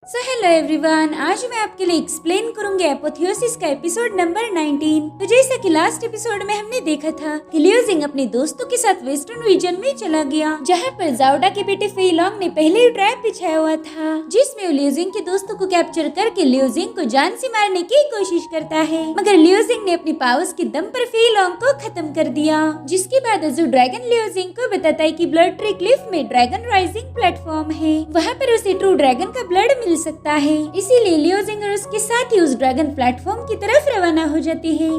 Hello everyone, आज मैं आपके लिए एक्सप्लेन करूंगी एपोथियोसिस का एपिसोड नंबर 19। तो जैसा कि लास्ट एपिसोड में हमने देखा था कि लियो जिंग अपने दोस्तों के साथ वेस्टर्न रीजन में चला गया, जहां पर जाओडा के बेटे फेई लॉन्ग ने पहले ही ट्रैप बिछाया हुआ था, जिसमें वो लियो जिंग के दोस्तों को कैप्चर करके लियो जिंग को जान से मारने की कोशिश करता है। मगर लियो जिंग ने अपनी पावर्स के दम पर फेई लॉन्ग को खत्म कर दिया। जिसके बाद अजू ड्रैगन लियो जिंग को बताता है कि ब्लड ट्री क्लिफ में ड्रैगन राइजिंग प्लेटफॉर्म है, वहाँ पर उसे ट्रू ड्रैगन का ब्लड मिल सकता है। इसीलिए लियो जिंग और उसके साथ ही उस ड्रैगन प्लेटफॉर्म की तरफ रवाना हो जाते हैं।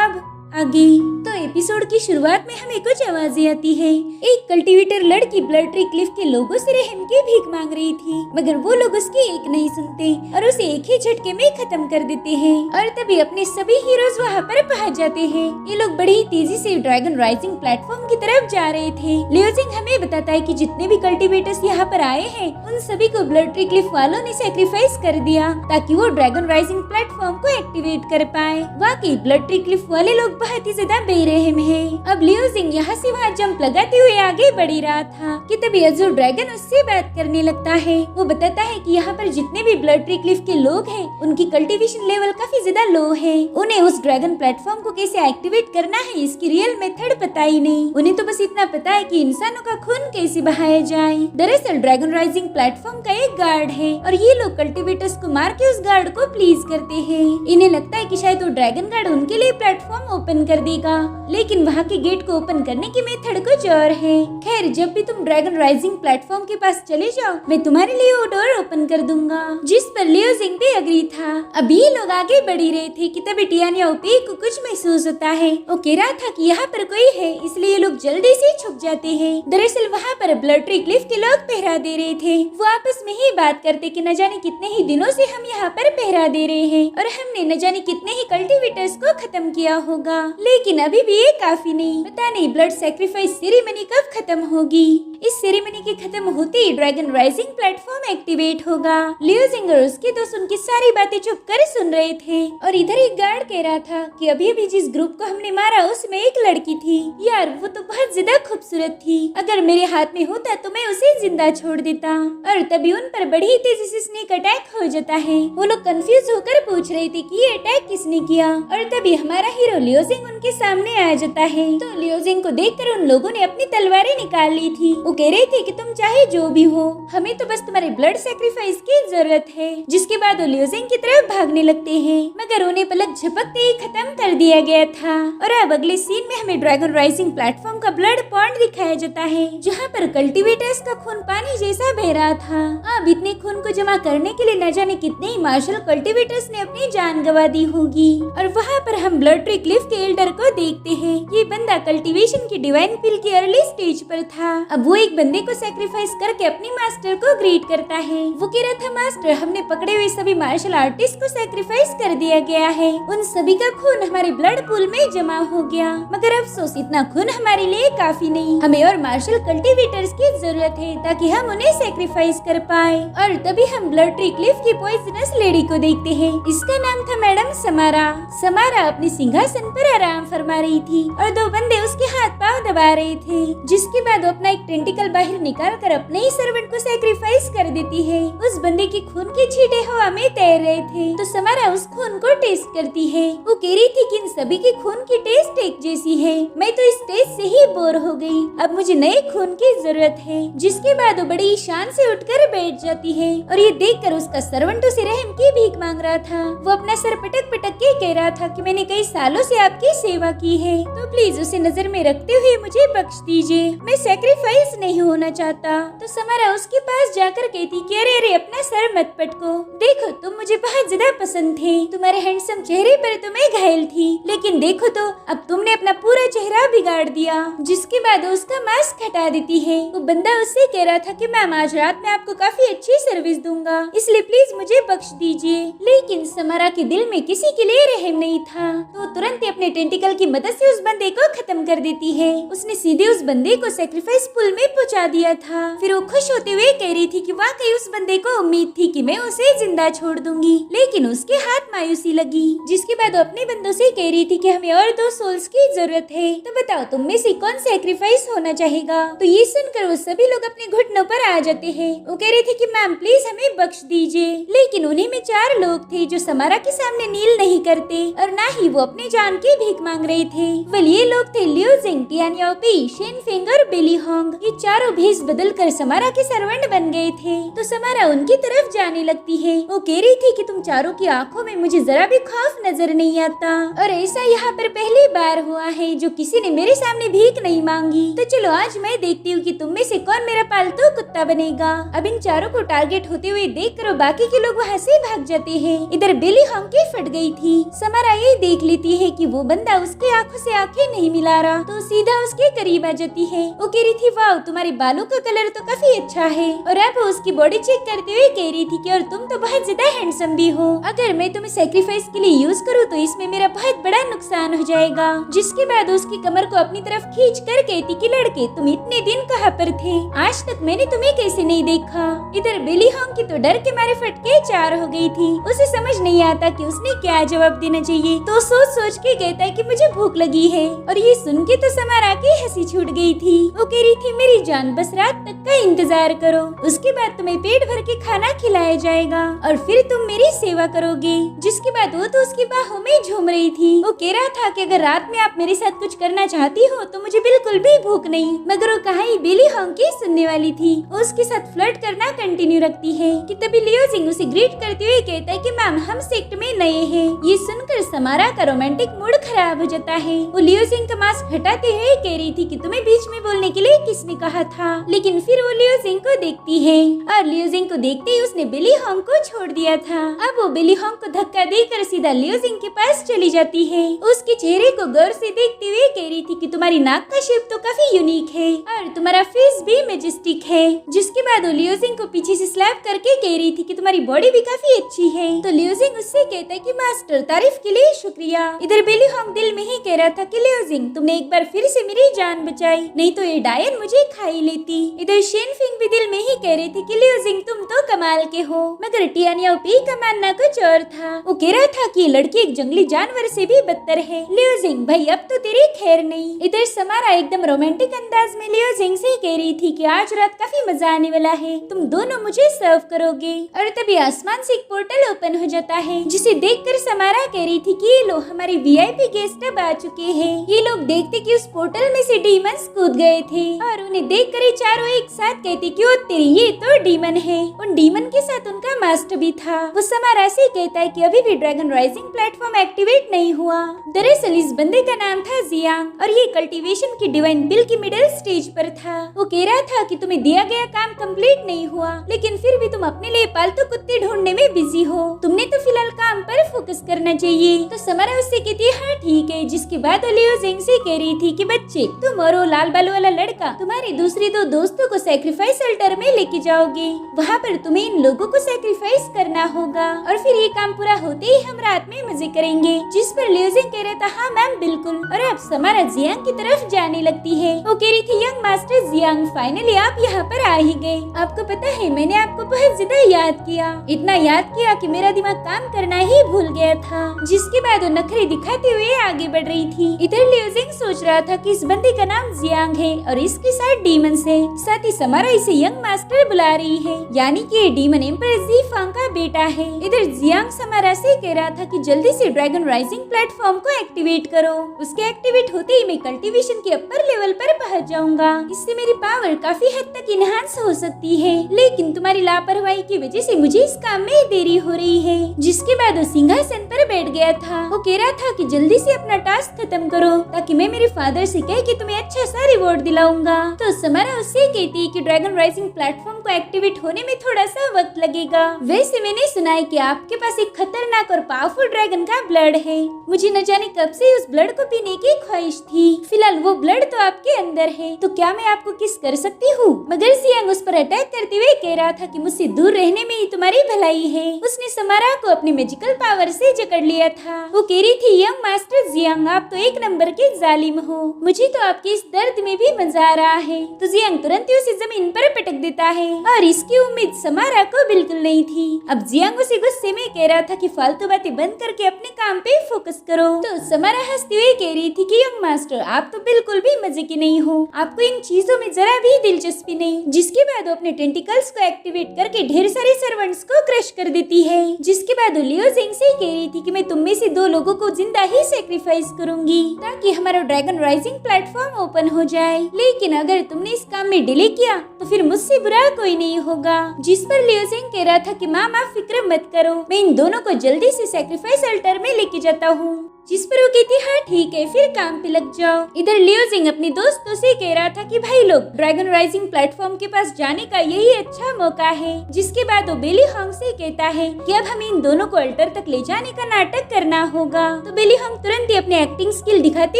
अब आगे तो एपिसोड की शुरुआत में हमें कुछ आवाजें आती है। एक कल्टीवेटर लड़की ब्लड ट्री क्लिफ के लोगों से रहम की भीख मांग रही थी, मगर वो लोग उसकी एक नहीं सुनते और उसे एक ही झटके में खत्म कर देते हैं। और तभी अपने सभी हीरोज वहाँ पर पहुँच जाते हैं। ये लोग बड़ी ही तेजी से ड्रैगन राइजिंग प्लेटफॉर्म की तरफ जा रहे थे। लियो जिंग हमें बताता है कि जितने भी कल्टीवेटर्स यहाँ पर आए हैं, उन सभी को ब्लड ट्री क्लिफ वालों ने सैक्रिफाइस कर दिया ताकि वो ड्रैगन राइजिंग प्लेटफॉर्म को एक्टिवेट कर पाए। वाकई ब्लड ट्री क्लिफ वाले लोग बहुत ही ज्यादा बेरहम है। अब लियो जिंग यहाँ से वहाँ जंप लगाते हुए आगे बढ़ ही रहा था कि तभी अजूर ड्रैगन उससे बात करने लगता है। वो बताता है कि यहाँ पर जितने भी ब्लड ट्री क्लिफ के लोग हैं, उनकी कल्टीवेशन लेवल काफी ज्यादा लो है। उन्हें उस ड्रैगन प्लेटफॉर्म को कैसे एक्टिवेट करना है, इसकी रियल मेथड पता ही नहीं। उन्हें तो बस इतना पता है कि इंसानों का खून कैसे बहाया जाए। दरअसल ड्रैगन राइजिंग प्लेटफॉर्म का एक गार्ड है और ये लोग कल्टीवेटर्स को मार के उस गार्ड को प्लीज करते हैं। इन्हें लगता है कि शायद वो ड्रैगन गार्ड उनके लिए प्लेटफॉर्म ओपन कर देगा, लेकिन वहाँ के गेट को ओपन करने की मेथड कुछ और है। खैर, जब भी तुम ड्रैगन राइजिंग प्लेटफॉर्म के पास चले जाओ, मैं तुम्हारे लिए वो डोर ओपन कर दूंगा। जिस पर लियो जिंग भी एग्री था। अभी ये लोग आगे बढ़ ही रहे थे कि तभी टियानिया ओपी को कुछ महसूस होता है। वो कह रहा था कि यहाँ पर कोई है, इसलिए ये लोग जल्दी से छुप जाते हैं। दरअसल वहाँ पर ब्लड ट्री क्लिफ के लोग पहरा दे रहे थे। वो आपस में ही बात करते कि न जाने कितने ही दिनों से हम यहाँ पर पहरा दे रहे हैं और हमने न जाने कितने ही कल्टीवेटर्स को खत्म किया होगा, लेकिन अभी भी ये काफी नहीं। पता नहीं ब्लड सैक्रिफाइस सेरेमनी कब खत्म होगी। इस सेरेमनी के खत्म होते ही ड्रैगन राइजिंग प्लेटफॉर्म एक्टिवेट होगा। लियो जिंग और उसके दोस्त उनकी सारी बातें चुप कर सुन रहे थे और इधर एक गार्ड कह रहा था कि अभी अभी जिस ग्रुप को हमने मारा उसमें एक लड़की थी। यार, वो तो बहुत ज्यादा खूबसूरत थी। अगर मेरे हाथ में होता तो मैं उसे जिंदा छोड़ देता। और तभी उन पर बड़ी तेजी से स्नेक अटैक हो जाता है। वो लोग कंफ्यूज होकर पूछ रहे थे कि ये अटैक किसने किया। और तभी हमारा हीरो लियो जिंग उनके सामने आ जाता है। तो लियो जिंग को देखकर उन लोगों ने अपनी तलवारें निकाल ली थी। वो कह रहे थे कि तुम चाहे जो भी हो, हमें तो बस तुम्हारे ब्लड सैक्रिफाइस की जरूरत है। जिसके बाद वो लियो जिंग की तरफ भागने लगते हैं, मगर उन्हें पलक झपकते ही खत्म कर दिया गया था। और अब अगले सीन में हमें ड्रैगन राइजिंग प्लेटफॉर्म का ब्लड पॉन्ड दिखाया जाता है, जहाँ पर कल्टीवेटर्स का खून पानी जैसा बह रहा था। अब इतने खून को जमा करने के लिए न जाने कितने ही मार्शल कल्टीवेटर्स ने अपनी जान गंवा दी होगी। और वहाँ पर हम ब्लड ट्री क्लिफ के एल्डर को देखते हैं। ये बंदा कल्टीवेशन की डिवाइन फील की अर्ली स्टेज पर था। अब वो एक बंदे को सैक्रिफाइस करके अपनी मास्टर को ग्रीट करता है। वो कह रहा था, मास्टर, हमने पकड़े हुए सभी मार्शल आर्टिस्ट को सैक्रिफाइस कर दिया गया है। उन सभी का खून हमारे ब्लड पूल में जमा हो गया, मगर अफसोस इतना खून हमारे लिए काफी नहीं। हमें और मार्शल कल्टीवेटर्स की जरूरत है ताकि हम उन्हें सैक्रिफाइस कर पाए। और तभी हम ब्लड ट्री क्लिफ की पॉइजनस लेडी को देखते हैं। इसका नाम था मैडम समारा। समारा अपने सिंहासन पर आराम फरमा रही थी और दो बंदे उसके हाथ पांव दबा रहे थे। जिसके बाद वो अपना एक टेंटिकल बाहर निकाल कर अपने ही सर्वेंट को सैक्रिफाइस कर देती है। उस बंदे की खून के छींटे हवा में तैर रहे थे, तो समारा उस खून को टेस्ट करती है। वो कह रही थी कि इन सभी की खून की टेस्ट एक जैसी है। मैं तो इस टेस्ट से ही बोर हो गई, अब मुझे नए खून की जरूरत है। जिसके बाद वो बड़ी शान से उठकर बैठ जाती है और ये देखकर उसका सर्वेंट उसे रहम की भीख मांग रहा था। वो अपना सर पटक पटक के कह रहा था कि मैंने कई सालों से आपकी सेवा की है, तो प्लीज उसे नजर में रखते हुए मुझे बख्श दीजिए। मैं सैक्रिफाइस नहीं होना चाहता। तो समारा उसके पास जाकर कहती कि अरे अरे, अपना सर मत पटको। देखो, तुम मुझे बहुत ज्यादा पसंद थे। तुम्हारे हैंडसम चेहरे पर तो मैं घायल थी, लेकिन देखो तो अब तुमने अपना पूरा चेहरा बिगाड़ दिया। जिसके बाद उसका मास्क हटा देती है। वो बंदा उससे कह रहा था कि मैम, आज रात में आपको काफी अच्छी सर्विस दूंगा, इसलिए प्लीज मुझे बख्श दीजिए। लेकिन समारा के दिल में किसी के लिए रहम नहीं था, तो तुरंत ही अपने टेंटिकल की मदद से उस बंदे को खत्म कर देती है। उसने सीधे उस बंदे को सैक्रिफाइस पूल में पहुंचा दिया था। फिर वो खुश होते हुए कह रही थी कि वाकई उस बंदे को उम्मीद थी कि मैं उसे जिंदा छोड़ दूंगी, लेकिन उसके हाथ मायूसी लगी। जिसके बाद वो अपने बंदों से कह रही थी कि हमें और 2 सोल्स की जरूरत है, तो बताओ तुम में से कौन सेक्रीफाइस होना चाहेगा। तो ये सुनकर वो सभी लोग अपने घुटनों पर आ जाते हैं। वो कह रहे थे कि मैम प्लीज हमें बख्श दीजिए, लेकिन उन्हीं में 4 लोग थे जो समारा के सामने नील नहीं करते और ना ही वो अपनी जान की भीख मांग रहे थे। वेल ये लोग थे लियो जिंग, टियान याओपी, शेन फेंग और बिली होंग। ये चारों भेष बदल कर समारा के सर्वेंट बन गए थे। तो समारा उनकी तरफ जाने लगती है। वो कह रही थी कि तुम चारों की आंखों में मुझे जरा भी खौफ नजर नहीं आता और ऐसा यहाँ पर पहली बार हुआ है जो किसी ने मेरे सामने भीख नहीं मांगी। तो चलो आज मैं देखती हूँ कि तुम में से कौन मेरा पालतू कुत्ता बनेगा। अब इन चारों को टारगेट होते हुए देख कर बाकी के लोग वहाँ से भाग जाते हैं। इधर बिली होंग की फट गई थी। समारा ये देख लेती है कि वो बंदा उसके आंखों से आंखें नहीं मिला रहा, तो सीधा उसके करीब आ जाती है। वो कह रही थी वाह तुम्हारे बालों का कलर तो काफी अच्छा है, और अब उसकी बॉडी चेक करते हुए कह रही थी कि और तुम तो बहुत ज्यादा हैंडसम भी हो। अगर मैं तुम्हें सेक्रीफाइस के लिए यूज करूँ तो इसमें मेरा बहुत बड़ा नुकसान हो जाएगा। जिसके बाद उसकी कमर को अपनी तरफ खींच कर कहती कि लड़के तुम इतने दिन कहाँ पर थे, आज तक मैंने तुम्हें कैसे नहीं देखा। इधर बिली होंग की तो डर के मारे फटके 4 हो गई थी। उसे समझ नहीं आता कि उसने क्या जवाब देना चाहिए, तो सोच सोच के कहता है कि मुझे भूख लगी है। और ये सुन के तो समारा की हंसी छूट गई थी। वो कह रही थी मेरी जान बस रात तक का इंतजार करो, उसके बाद तुम्हें पेट भर के खाना खिलाया जाएगा और फिर तुम मेरी सेवा करोगे। जिसके बाद वो तो उसकी बाहों में झूम रही थी। वो कह रहा था कि अगर रात में आप मेरे साथ कुछ करना चाहती हो तो मुझे बिल्कुल भी भूख नहीं। मगर वो कहानी बिली होंग की सुनने वाली थी। उसके साथ फ्लर्ट करना कंटिन्यू रखती है कि तभी लियो जिंग उसे ग्रीट करते हुए कहता है कि मैम हम सेक्ट में नए हैं। ये सुनकर समारा का रोमांटिक मूड खराब हो जाता है। वो लियो जिंग का मास्क हटाते हुए कह रही थी कि तुम्हें बीच में बोलने के लिए किसने कहा था, लेकिन फिर वो लियो जिंग को देखती है और लियो जिंग को देखते ही उसने बिली होंग को छोड़ दिया था। अब वो बिली होंग को धक्का देकर सीधा लियो जिंग के पास चली जाती है। उसके चेहरे को गौर से देखते हुए कह रही थी कि तुम्हारी नाक का शेप तो काफी यूनिक है और तुम्हारा फेस भी मैजेस्टिक है। जिसके बाद वो लियो जिंग को पीछे से स्लैप करके कह रही थी कि तुम्हारी बॉडी भी काफी अच्छी है। तो लियो जिंग उससे कहता है कि मास्टर तारीफ के लिए शुक्रिया। इधर बिली होंग दिल में ही कह रहा था कि लियो जिंग तुमने एक बार फिर से मेरी जान बचाई, नहीं तो ये डायन मुझे खा ही लेती। इधर शेन फिंग भी दिल में ही कह रही थी कि लियो जिंग तुम तो कमाल के हो। मगर टियान याओपी का मानना कुछ और था। वो कह रहा था कि ये लड़की एक जंगली जानवर से भी बदतर है। लियो जिंग भाई अब तो तेरी खैर नहीं। इधर समारा एकदम रोमांटिक अंदाज में लियो जिंग से कह रही थी कि आज रात काफी मजा आने वाला है, तुम दोनों मुझे सर्व करोगे। और तभी आसमान से एक पोर्टल ओपन हो जाता है, जिसे देखकर समारा कह रही थी कि ये लो हमारे वीआईपी गेस्ट अब आ चुके हैं। ये लोग देखते कि उस पोर्टल में से डीमंस कूद गए थे और उन्हें देखकर ये चारों एक साथ कहते कि ओ तेरी ये तो डीमन है। उन डीमन के साथ उनका मास्टर भी था। वो समारा से कहता है कि अभी भी ड्रैगन राइजिंग प्लेटफॉर्म एक्टिवेट नहीं हुआ। दरअसल इस बंदे का नाम था जियांग और ये कल्टीवेशन की डिवाइन बिल की मिडिल स्टेज पर था। वो कह रहा था कि तुम्हें दिया गया काम कंप्लीट नहीं हुआ, लेकिन फिर भी तुम अपने लिए पालतू कुत्ते ढूंढने में बिजी हो, तुमने तो फिलहाल काम पर फोकस करना चाहिए। तो समारा उससे कहती है हाँ ठीक है। जिसके बाद लियो जिंग से कह रही थी कि बच्चे तुम और वो लाल बालों वाला लड़का तुम्हारी दूसरी 2 दोस्तों को सैक्रिफाइस अल्टर में लेके जाओगे, वहाँ पर तुम्हें इन लोगों को सैक्रिफाइस करना होगा और फिर ये काम पूरा होते ही हम रात में मजे करेंगे। जिस पर लियो जिंग कह रहा था हाँ मैम बिल्कुल। और अब समारा जियांग की तरफ जाने लगती है। वो कह रही थी यंग मास्टर जियांग फाइनली आप यहाँ पर आ ही गए। आपको पता है मैंने आपको बहुत ज्यादा याद किया, इतना याद किया कि मेरा दिमाग काम करना ही भूल गया था। जिसके बाद वो नखरे दिखाते हुए आगे बढ़ रही थी। इधर लियो जिंग सोच रहा था कि इस बंदे का नाम जियांग है और इसके साथ डीमंस है, साथ ही समारा इसे यंग मास्टर बुला रही है, यानी कि ये डीमन एम्पर जी फांग का बेटा है। इधर जियांग समारा से कह रहा था कि जल्दी से ड्रैगन राइजिंग प्लेटफॉर्म को एक्टिवेट करो, उसके एक्टिवेट होते ही मैं कल्टीवेशन के अपर लेवल पर पहुंच जाऊंगा, इससे मेरी पावर काफी हद तक इनहांस हो सकती है, लेकिन तुम्हारी लापरवाही की वजह से मुझे इस काम में देरी हो रही है। जिसके बाद वो सिंहासन पर बैठ गया था। वो कह रहा था कि जल्दी से अपना टास्क खत्म करो ताकि मैं मेरे फादर से कह कि तुम्हें अच्छा सा रिवॉर्ड दिलाऊंगा। तो समारा उससे कहती है कि ड्रैगन राइजिंग प्लेटफॉर्म को एक्टिवेट होने में थोड़ा सा वक्त लगेगा, वैसे मैंने मैंने सुना है कि आपके पास एक खतरनाक और पावरफुल ड्रैगन का ब्लड है। मुझे न जाने कब से उस ब्लड को पीने की ख्वाहिश थी। फिलहाल वो ब्लड तो आपके अंदर है, तो क्या मैं आपको किस कर सकती हूँ? मगर जियांग उस पर अटैक करते हुए कह रहा था कि मुझसे दूर रहने में ही तुम्हारी भलाई है। उसने समारा को अपने मैजिकल पावर से जकड़ लिया था। वो कह रही थी, यंग मास्टर जियांग, आप तो एक नंबर के जालिम हो। मुझे तो आपके इस दर्द में भी मजा आ रहा है। तो जियांग तुरंत ही उसे जमीन पर पटक देता है और इसकी उम्मीद समारा को बिल्कुल नहीं थी। अब जियांग उसे गुस्से में कह रहा था कि फालतू बातें बंद करके अपने काम पे फोकस करो। तो समारा हंसते हुए कह रही थी कि यंग मास्टर, आप तो बिल्कुल भी मजे की नहीं हो। आपको इन चीजों में जरा भी दिलचस्पी नहीं। जिसके बाद वो अपने टेंटिकल्स को एक्टिवेट करके ढेर सारे सर्वेंट्स को क्रश कर देती है। जिसके बाद वो लियो जिंग से कह रही थी कि मैं तुम में से 2 लोगों को जिंदा ही सेक्रीफाइस करूंगी ताकि हमारा ड्रैगन राइजिंग प्लेटफॉर्म ओपन हो जाए। लेकिन अगर तुमने इस काम में डिले किया तो फिर मुझसे बुरा कोई नहीं होगा। जिस पर लियो जिंग कह रहा था कि माँ फिक्र मत करो, मैं इन दोनों को जल्दी से सेक्रीफाइस अल्टर में लेके जाता हूँ। जिस पर वो कहती, हाँ ठीक है, फिर काम पे लग जाओ। इधर लियो जिंग अपने दोस्तों से कह रहा था कि भाई लोग, ड्रैगन राइजिंग प्लेटफॉर्म के पास जाने का यही अच्छा मौका है। जिसके बाद वो बेली होंग से कहता है कि अब हमें इन दोनों को अल्टर तक ले जाने का नाटक करना होगा। तो बेली होंग तुरंत ही अपने एक्टिंग स्किल दिखाते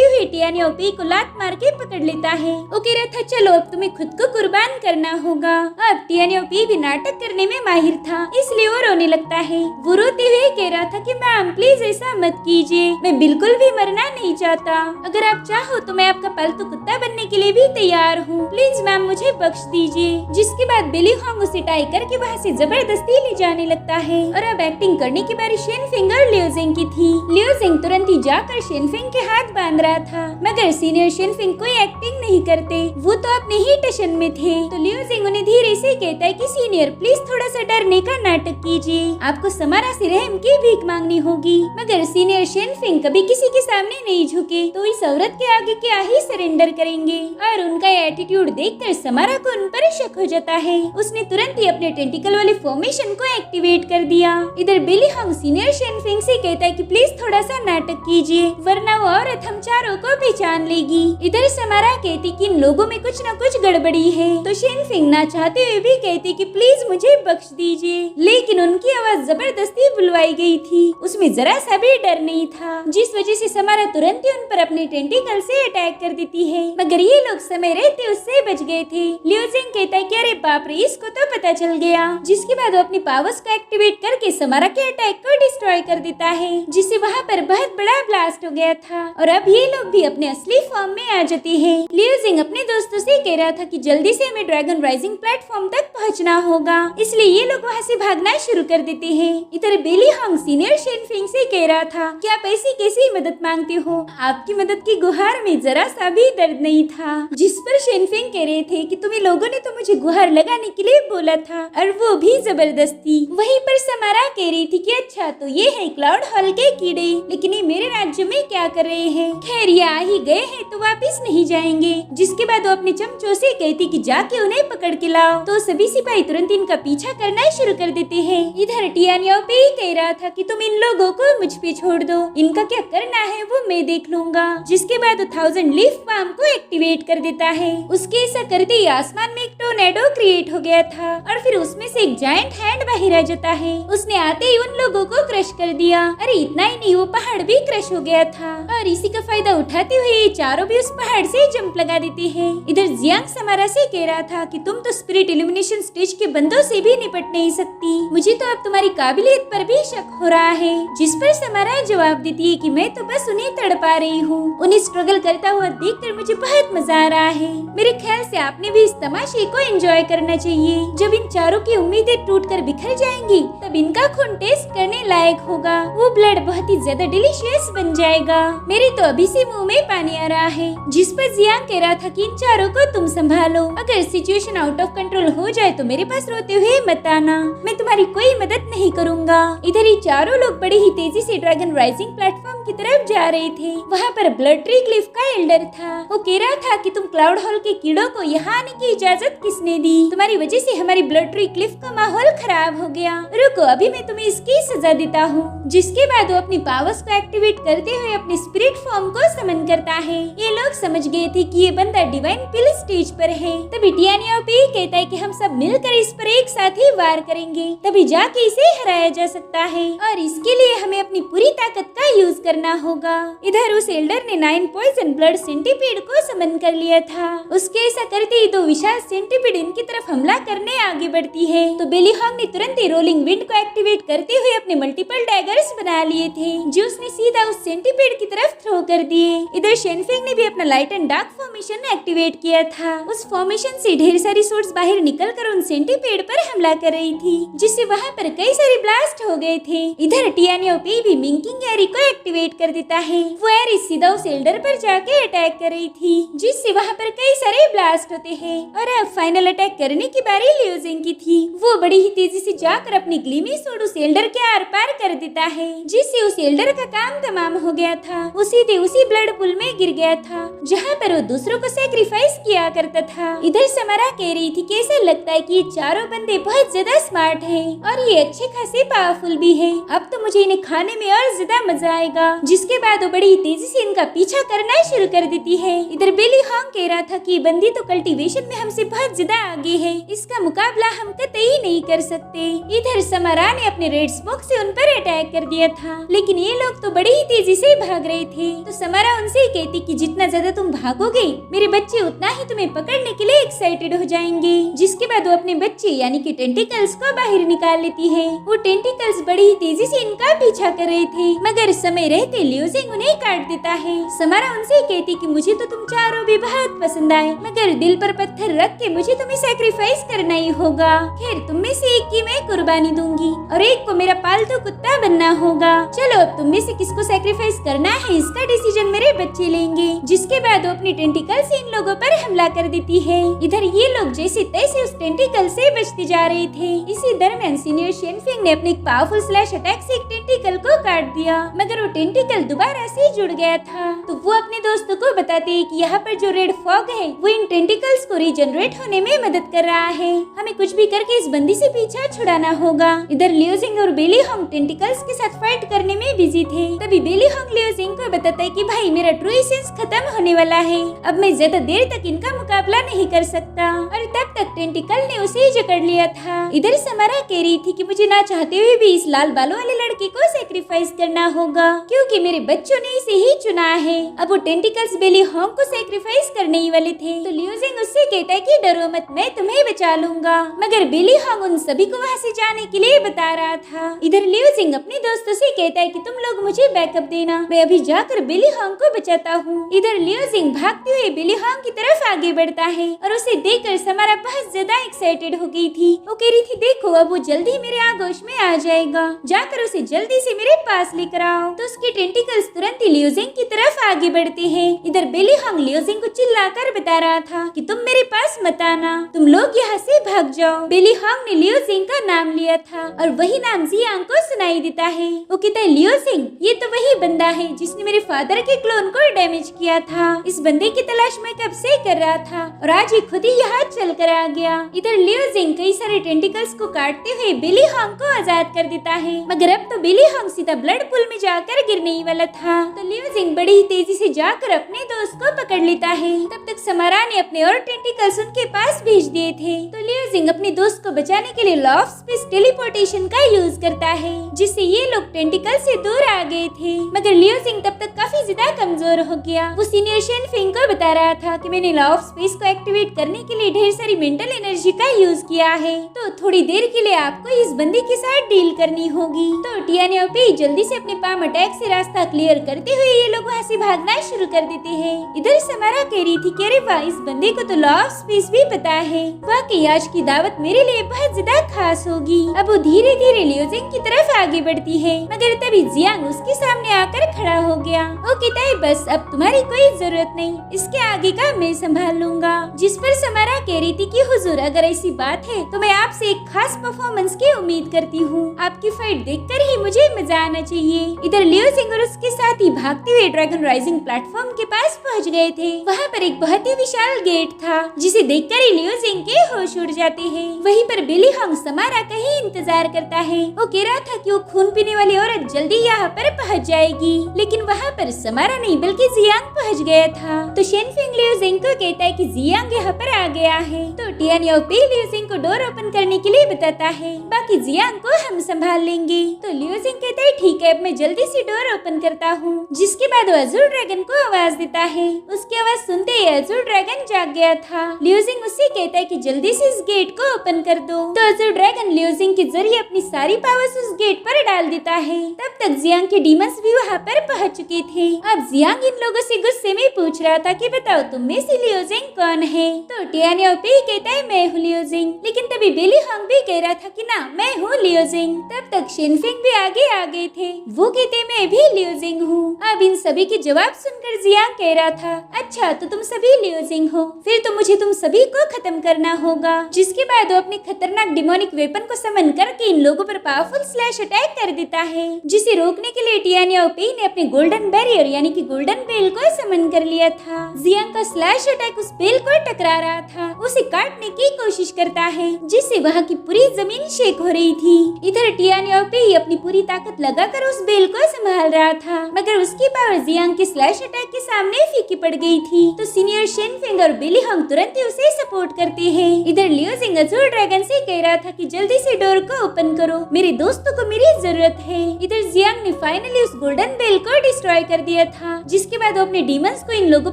हुए टियानियोपी को लात मार के पकड़ लेता है। वो कह रहा था, चलो अब तुम्हें खुद को कुर्बान करना होगा। अब टियानियोपी भी नाटक करने में माहिर था, इसलिए वो रोने लगता है। वो रोते हुए कह रहा था कि मैम प्लीज ऐसा मत कीजिए, बिल्कुल भी मरना नहीं चाहता। अगर आप चाहो तो मैं आपका पालतू कुत्ता बनने के लिए भी तैयार हूँ। प्लीज मैम मुझे बख्श दीजिए। जिसके बाद बेली होंग उसे टाई करके वहाँ से जबरदस्ती ले जाने लगता है। और अब एक्टिंग करने की बारी शेनफिंग और लियो जिंग की थी। लियो जिंग तुरंत ही जाकर शेनफिंग के हाथ बांध रहा था, मगर सीनियर शेनफिंग कोई एक्टिंग नहीं करते, वो तो अपने ही टशन में थे। तो लियो जिंग उन्हें धीरे से कहता है कि सीनियर प्लीज थोड़ा सा डरने का नाटक कीजिए, आपको समारा से रहम की भीख मांगनी होगी। मगर सीनियर शेनफिंग कभी किसी के सामने नहीं झुके, तो इस औरत के आगे क्या ही सरेंडर करेंगे। और उनका एटीट्यूड देखकर समारा को उन पर शक हो जाता है। उसने तुरंत ही अपने टेंटिकल वाले फॉर्मेशन को एक्टिवेट कर दिया। इधर बेली होंग सीनियर शेनफिंग से कहता है कि प्लीज थोड़ा सा नाटक कीजिए, वरना वो औरत हम चारों को पहचान लेगी। इधर समारा कहती कि इन लोगों में कुछ न कुछ गड़बड़ी है। तो शेनफिंग ना चाहते हुए भी कहती कि प्लीज मुझे बख्श दीजिए, लेकिन उनकी आवाज जबरदस्ती बुलवाई गई थी, उसमें जरा सा भी डर नहीं था। जिस वजह से समारा तुरंत ही उन पर अपने टेंटिकल से अटैक कर देती है, मगर ये लोग समय रहते उससे बच गए थे। लियो जिंग कहता है कि अरे बाप रे, इसको तो पता चल गया। जिसके बाद वो अपनी पावर्स को एक्टिवेट करके समारा के अटैक को डिस्ट्रॉय कर देता है, जिससे वहाँ पर बहुत बड़ा ब्लास्ट हो गया था और अब ये लोग भी अपने असली फॉर्म में आ जाते हैं। लियो जिंग अपने दोस्तों से कह रहा था कि जल्दी से हमें ड्रैगन राइजिंग प्लेटफॉर्म तक पहुँचना होगा, इसलिए ये लोग वहाँ से भागना शुरू कर देते हैं। इधर बेली होंग सीनियर शेनफिंग से कह रहा था कि आप ऐसी कैसी मदद मांगते हो, आपकी मदद की गुहार में जरा सा भी दर्द नहीं था। जिस पर शेनफिंग कह रहे थे कि तुम्हें लोगों ने तो मुझे गुहार लगाने के लिए बोला था, और वो भी जबरदस्ती। वहीं पर समारा कह रही थी कि अच्छा तो ये है क्लाउड हॉल के कीड़े, लेकिन ये मेरे राज्य में क्या कर रहे हैं। खैर ये आ ही गए हैं तो वापिस नहीं जाएंगे। जिसके बाद वो अपने चमचों से कहती कि जाके उन्हें पकड़ के लाओ। तो सभी सिपाही तुरंत इनका पीछा करना शुरू कर देते हैं। इधर टियानियोपी कह रहा था कि तुम इन लोगों को मुझ पे छोड़ दो, इनका क्या करना है वो मैं देख लूंगा। जिसके बाद 1000 लीफ पाम को एक्टिवेट कर देता है। उसके ऐसा करते ही आसमान में एक टोर्नेडो क्रिएट हो गया था और फिर उसमें से एक जायंट हैंड बाहर आ जाता है। उसने आते ही उन लोगों को क्रश कर दिया। अरे इतना ही नहीं, वो पहाड़ भी क्रश हो गया था और इसी का फायदा उठाते हुए ये चारों भी उस पहाड़ से जंप लगा देते हैं। इधर जियांग समारा से कह रहा था कि तुम तो स्पिरिट इल्यूमिनेशन स्टेज के बंदों से भी निपट नहीं सकती, मुझे तो अब तुम्हारी काबिलियत पर भी शक हो रहा है। जिस पर समारा जवाब देती है कि मैं तो बस उन्हें तड़पा रही हूँ, उन्हें स्ट्रगल करता हुआ देखकर मुझे बहुत मजा आ रहा है। मेरे ख्याल से आपने भी इस तमाशे को एंजॉय करना चाहिए। जब इन चारों की उम्मीदें टूटकर बिखर जाएंगी तब इनका खून टेस्ट करने लायक होगा, वो ब्लड बहुत ही ज्यादा डिलीशियस बन जाएगा। मेरे तो अभी से मुंह में पानी आ रहा है। जिस पर जियांग कह रहा था कि इन चारों को तुम संभालो, अगर सिचुएशन आउट ऑफ कंट्रोल हो जाए तो मेरे पास रोते हुए मत आना, मैं तुम्हारी कोई मदद नहीं करूँगा। इधर ही चारों लोग बड़ी ही तेजी से ड्रैगन राइजिंग प्लेटफॉर्म की तरफ जा रहे थे। वहाँ पर ब्लड ट्री क्लिफ का एल्डर था। वो कह रहा था कि तुम क्लाउड हॉल के कीड़ों को यहाँ आने की इजाजत किसने दी, तुम्हारी वजह से हमारी ब्लड ट्री क्लिफ का माहौल खराब हो गया। रुको अभी मैं मैं तुम्हें इसकी सजा देता हूँ। जिसके बाद वो अपनी पावर्स को एक्टिवेट करते हुए अपने स्पिरिट फॉर्म को समन करता है। ये लोग समझ गए थे कि ये बंदा डिवाइन पिल स्टेज पर है। तभी टियानियोपी कहता है कि हम सब मिलकर इस पर एक साथ ही वार करेंगे, तभी जाके इसे हराया जा सकता है और इसके लिए हमें अपनी पूरी ताकत का यूज करना होगा। इधर उस एल्डर ने 9 पॉइजन ब्लड सेंटीपीड को समन कर लिया था। उसके ऐसा करते ही 2 विशाल सेंटीपीड इनकी तरफ हमला करने आगे बढ़ती है। तो बेली हॉन्ग ने तुरंत ही रोलिंग विंड को एक्टिवेट करते हुए अपने मल्टीपल डैगर्स बना लिए थे, जो उसने सीधा उस सेंटीपीड की तरफ थ्रो कर दिए। इधर शेनफेंग ने भी अपना light and dark formation activate किया था। उस फॉर्मेशन से ढेर सारी सोर्स बाहर निकलकर उन सेंटीपीड पर हमला कर रही थी, जिससे वहाँ पर कई सारे ब्लास्ट हो गए थे। इधर टियानियोपी भी मिंकिंग एरी को एक्टिवेट कर देता है। वो एरी सीधा उस एल्डर पर जाके अटैक कर रही थी, जिससे वहाँ पर कई सारे ब्लास्ट होते हैं। और अब फाइनल अटैक करने की बारी लियो जिंग की थी। वो बड़ी ही तेजी से जाकर अपनी ग्लीमी सोड उस एल्डर के आर पार कर देता है, जिससे उस एल्डर का काम तमाम हो गया था। वो सीधे उसी ब्लड पूल में गिर गया था जहाँ पर वो दूसरों को सैक्रिफाइस किया करता था। इधर समारा कह रही थी कि ऐसा लगता है कि ये चारों बंदे बहुत ज्यादा स्मार्ट हैं और ये अच्छे खासे पावरफुल भी है। अब तो मुझे इन्हें खाने में और ज्यादा मजा आएगा। जिसके बाद वो बड़ी ही तेजी से इनका पीछा करना शुरू कर देती है। इधर बेली हॉन्ग कह रहा था कि बंदी तो कल्टीवेशन में हमसे बहुत ज्यादा आगे है, इसका मुकाबला हम कतई नहीं कर सकते। इधर समारा ने अपने रेड स्मोक से उन पर अटैक कर दिया था, लेकिन ये लोग तो बड़ी ही तेजी से भाग रहे थे। तो समारा उनसे कहती कि जितना ज्यादा तुम भागोगे मेरे बच्चे उतना ही तुम्हें पकड़ने के लिए एक्साइटेड हो जाएंगे। जिसके बाद वो अपने बच्चे यानी कि टेंटिकल्स को बाहर निकाल लेती है। वो टेंटिकल्स बड़ी ही तेजी से इनका पीछा कर रहे थे, मगर समय रहते लियो जिंग उन्हें काट देता है। समारा उनसे कहती कि मुझे तो तुम चारों भी बहुत पसंद आए, मगर दिल पर पत्थर रख के मुझे तुम्हें सैक्रिफाइस करना ही होगा। खैर तुम में से एक की मैं कुर्बानी दूंगी और एक को मेरा पालतू कुत्ता बनना होगा। चलो अब तुम में से किसको सैक्रिफाइस करना है इसका डिसीजन मेरे बच्चे लेंगे। जिसके बाद वो अपनी टेंटिकल से इन लोगों पर हमला कर देती है। इधर ये लोग जैसे तैसे उस टेंटिकल से बचते जा रहे थे। इसी दरमियान सीनियर शेनफिंग ने अपने एक पावरफुल स्लैश अटैक से एक टेंटिकल को काट दिया, मगर वो टेंटिकल दोबारा से जुड़ गया था। तो वो अपने दोस्तों को बताते हैं कि यहाँ पर जो रेड फॉग है वो इन टेंटिकल्स को रीजनरेट होने में मदद कर रहा है। हमें कुछ भी करके इस बंदी से पीछा छुड़ाना होगा। इधर लियो जिंग और बेली हॉन्ग टेंटिकल्स के साथ फाइट करने में बिजी थे। तभी बेली हॉन्ग लियो जिंग को बताता है कि भाई मेरा ट्रू एसेंस खत्म होने वाला है, अब मैं ज्यादा देर तक इनका मुकाबला नहीं कर सकता। और तब तक टेंटिकल ने उसे जकड़ लिया था। इधर समारा कह रही थी कि मुझे ना चाहते हुए भी इस लाल बालों वाले लड़के को सैक्रिफाइस करना होगा, क्योंकि मेरे बच्चों ने इसे ही चुना है। अब वो टेंटिकल्स बेली हॉन्ग को सैक्रिफाइस करने ही वाले थे। तो लियो जिंग उससे कहता है कि डरो मत, मैं तुम्हें बचा लूंगा, मगर बेली हॉन्ग उन सभी को वहाँ से जाने के लिए बता रहा था। इधर लियो जिंग अपने दोस्तों से कहता है कि तुम लोग मुझे बैकअप देना, मैं अभी जाकर बेली हॉन्ग को बचाता हूँ। इधर लियो जिंग भागते हुए बेली हॉन्ग की तरफ आगे बढ़ता है और उसे देखकर समारा बहुत ज्यादा एक्साइटेड हो गई थी। वो कह रही थी देखो अब वो जल्दी मेरे आगोश में आ जाएगा, जाकर उसे जल्दी से मेरे पास लेकर आओ। तो उसके टेंटिकल्स तुरंत ही लियो जिंग की तरफ आगे बढ़ते हैं। इधर बेली हॉन्ग लियो जिंग को चिल्लाकर बता रहा था कि तुम मेरे पास मत आना, तुम लोग यहाँ से भाग जाओ। बेली हॉन्ग ने लियो जिंग का नाम लिया था और वही नाम जियांग को सुनाई देता है। वो कहता है लियो जिंग ये तो वही बंदा है जिसने मेरे फादर के क्लोन को डैमेज किया था। इस बंदे की तलाश मैं कब से कर रहा था और आज ये खुद ही यहाँ चल कर आ गया। इधर लियो जिंग कई सारे टेंटिकल्स को काटते हुए बेली हॉन्ग को आजाद कर देता है, मगर अब तो बेली हॉन्ग सीधा ब्लड पूल में जाकर गिरने ही वाला था। तो लियो जिंग बड़ी ही तेजी से जाकर अपने दोस्त को पकड़ लेता है। तब तक समारा ने अपने और टेंटिकल्स उनके पास भेज दिए थे। तो लियो जिंग अपने दोस्त को बचाने के लिए लॉ ऑफ स्पेस टेलीपोर्टेशन का यूज करता है, जिससे ये लोग टेंटिकल से दूर आ गए थे। मगर लियो जिंग तब तक काफी ज्यादा कमजोर हो गया। वो सीनियर शेनफिंग को बता रहा था कि मैंने लॉ ऑफ स्पेस को एक्टिवेट करने के लिए ढेर सारी मेंटल एनर्जी का यूज किया है, तो थोड़ी देर के लिए आपको इस बंदी के साथ डील करनी होगी। तो टियानियोपी जल्दी से अपने पाम अटैक से रास्ता क्लियर करते हुए ये लोग वहाँ से भागना शुरू कर देते हैं। इधर समारा कह रही थी कि अरे वाह इस बंदे को तो लॉ ऑफ स्पेस भी पता है, वाकई आज की दावत मेरे लिए बहुत ज्यादा खास होगी। अब वो धीरे धीरे लियो जिंग की तरफ आगे बढ़ती है, मगर तभी जियांग उसके सामने आकर खड़ा हो गया। वो कहता है बस अब तुम्हारी कोई जरूरत नहीं, इसके आगे का मैं संभाल लूंगा। जिस पर समारा कह रही थी कि हुजूर अगर ऐसी बात है तो मैं आपसे एक खास परफॉर्मेंस की उम्मीद करती हूँ, आपकी फाइट देखकर ही मुझे मजा आना चाहिए। इधर लियो जिंग और उसके साथ ही भागते हुए ड्रैगन राइजिंग प्लेटफॉर्म के पास पहुँच गए थे। वहाँ पर एक बहुत ही विशाल गेट था जिसे देखकर ही लियो जिंग के होश उड़ जाते हैं। वहीं पर बिली हॉन्ग समारा का ही इंतजार करता है। वो कह रहा था कि वो खून पीने वाली औरत जल्दी यहाँ पर पहुँच जाएगी, लेकिन वहाँ पर समारा नहीं बल्कि जियांग पहुँच गया था। तो शेनफिंग लियो जिंग को कहता है कि जियांग यहाँ पर आ गया है। तो टियान याओपी लियो जिंग को डोर ओपन करने के लिए बताता है, बाकी जियांग को हम संभाल लेंगे। तो लियो जिंग कहता है ठीक है, अब मैं जल्दी से डोर ओपन करता हूँ। जिसके बाद वो अज़ूर ड्रैगन को आवाज देता है। उसकी आवाज सुनते ही अज़ूर ड्रैगन जाग गया था। लियो जिंग उससे कहता है कि जल्दी से इस गेट को ओपन कर दो। तो अज़ूर ड्रैगन लियो जिंग के जरिए अपनी सारी पावर्स उस गेट पर डाल देता है। तब तक जियांग के डीमंस भी वहाँ पर पहुँच चुके थे। अब जियांग इन लोगों से गुस्से में पूछ रहा था कि बताओ तुम में से लियो जिंग कौन है। तो टियान याओपी कहता है मैं हूँ लियो जिंग, लेकिन तभी बिली हॉन्ग भी कह रहा था कि ना मैं हूँ लियो जिंग। तब तक शेनफिंग भी आगे आ गए थे। वो कहते मैं भी लियो जिंग हूँ। अब इन सभी के जवाब सुनकर जियांग कह रहा था अच्छा तो तुम सभी लियो जिंग हो, फिर तो मुझे तुम सभी को खत्म करना होगा। जिसके बाद वो अपने खतरनाक डिमोनिक वेपन को समन करके इन लोगों पर पावरफुल स्लैश अटैक कर देता है, जिसे रोकने के लिए टियान याओपी ने अपने गोल्डन बैरियर यानी कि गोल्डन बेल को समन कर लिया था। जियांग का स्लैश अटैक उस बेल को टकरा रहा था, उसे काटने की कोशिश करता है, जिससे वहाँ की पूरी जमीन शेक हो रही थी। इधर टियान याओपी अपनी पूरी ताकत लगाकर उस बेल को संभाल रहा था, मगर उसकी power Jiang K slash attack के सामने फीकी पड़ गई थी। तो सीनियर शेनफिंग और बिली हॉन्ग तुरंत ही उसे सपोर्ट करते हैं। इधर लियो जिंग अज़ूर ड्रैगन से कह रहा था कि जल्दी से डोर को ओपन करो, मेरे दोस्तों को मेरी जरूरत है। इधर जियांग ने फाइनली उस गोल्डन बेल को डिस्ट्रॉय कर दिया था, जिसके बाद वो अपने डीमंस को इन लोगों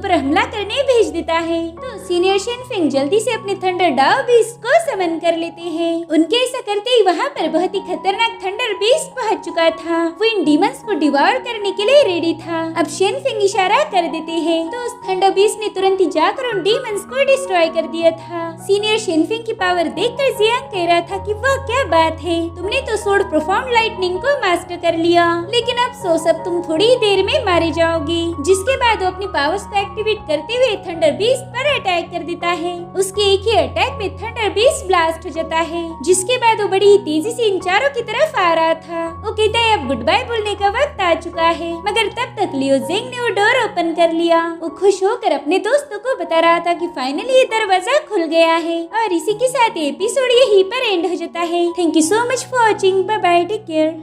पर हमला करने भेज देता है। तो सीनियर शेनफिंग जल्दी से अपने थंडर डाओ बीस्ट को समन कर लेते हैं। उनके ऐसा करते ही वहाँ पर बहुत ही खतरनाक थंडर बीस्ट पहुँच चुका था। वो इन डीमंस को डिवोर करने के लिए रेडी था। अब शेनफिंग इशारा कर देते हैं तो उस थंडर बीस्ट ने तुरंत ही जाकर उन डीमंस को डिस्ट्रॉय कर दिया था। सीनियर शेनफिंग की पावर देखकर जियांग कह रहा था कि वह क्या बात है, तुमने तो सोड प्रोफाउंड लाइटनिंग को मास्टर कर लिया, लेकिन अब अफसोस अब तुम थोड़ी ही देर में मारे जाओगे। जिसके बाद वो अपनी पावर्स को एक्टिवेट करते हुए थंडर बीस्ट पर अटैक कर देता है। उसके एक ही अटैक में थंडर बीस्ट ब्लास्ट हो जाता है, जिसके बाद वो बड़ी ही तेजी से इन चारों की तरफ आ रहा था। वो कहता है अब गुड बाय बोलने का वक्त आ चुका है, मगर तब तक लियो जिंग ने वो डोर ओपन कर लिया। वो खुश होकर अपने दोस्तों को बता रहा था कि फाइनली ये दरवाजा खुल गया है। और इसी के साथ एपिसोड यहीं पर एंड हो जाता है। Thank you so much for watching. Bye bye, take care.